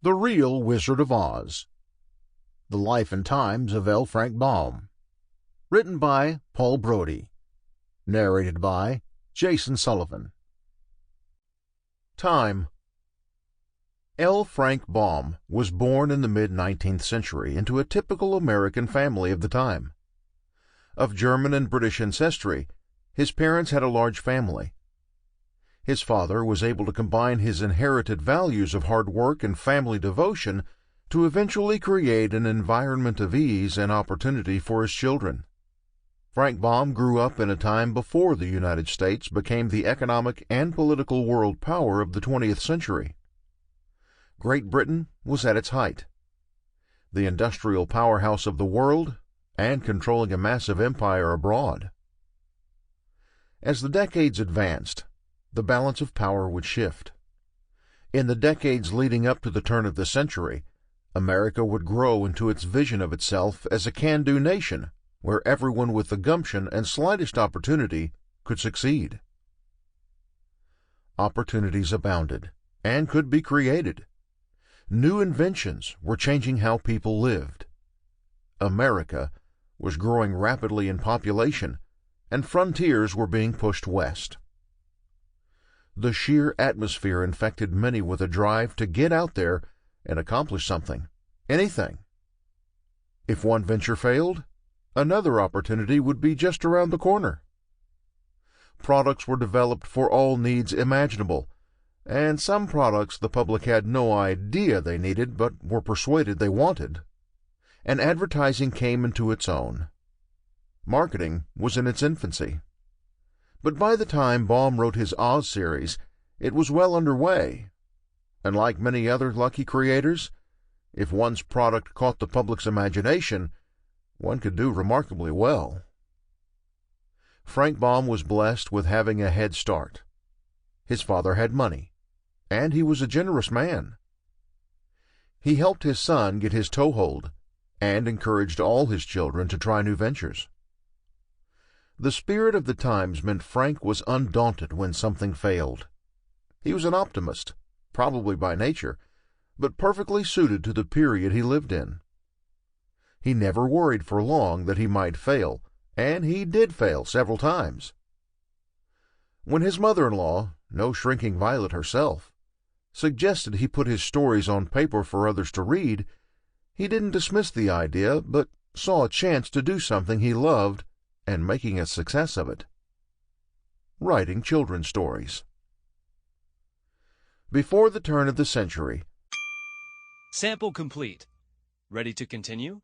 The Real Wizard of Oz. The Life and Times of L. Frank Baum. Written by Paul Brody. Narrated by Jason Sullivan. Time. L. Frank Baum was born in the mid-19th century into a typical American family of the time. Of German and British ancestry, his parents had a large family. His father was able to combine his inherited values of hard work and family devotion to eventually create an environment of ease and opportunity for his children. Frank Baum grew up in a time before the United States became the economic and political world power of the 20th century. Great Britain was at its height, the industrial powerhouse of the world and controlling a massive empire abroad. As the decades advanced, the balance of power would shift. In the decades leading up to the turn of the century, America would grow into its vision of itself as a can-do nation where everyone with the gumption and slightest opportunity could succeed. Opportunities abounded and could be created. New inventions were changing how people lived. America was growing rapidly in population, and frontiers were being pushed west. The sheer atmosphere infected many with a drive to get out there and accomplish something, anything. If one venture failed, another opportunity would be just around the corner. Products were developed for all needs imaginable, and some products the public had no idea they needed but were persuaded they wanted. And advertising came into its own. Marketing was in its infancy. But by the time Baum wrote his Oz series, it was well underway. And like many other lucky creators, if one's product caught the public's imagination, one could do remarkably well. Frank Baum was blessed with having a head start. His father had money, and he was a generous man. He helped his son get his toehold and encouraged all his children to try new ventures. The spirit of the times meant Frank was undaunted when something failed. He was an optimist, probably by nature, but perfectly suited to the period he lived in. He never worried for long that he might fail, and he did fail several times. When his mother-in-law, no shrinking violet herself, suggested he put his stories on paper for others to read, he didn't dismiss the idea, but saw a chance to do something he loved and making a success of it. Writing children's stories. Before the turn of the century. Sample complete. Ready to continue?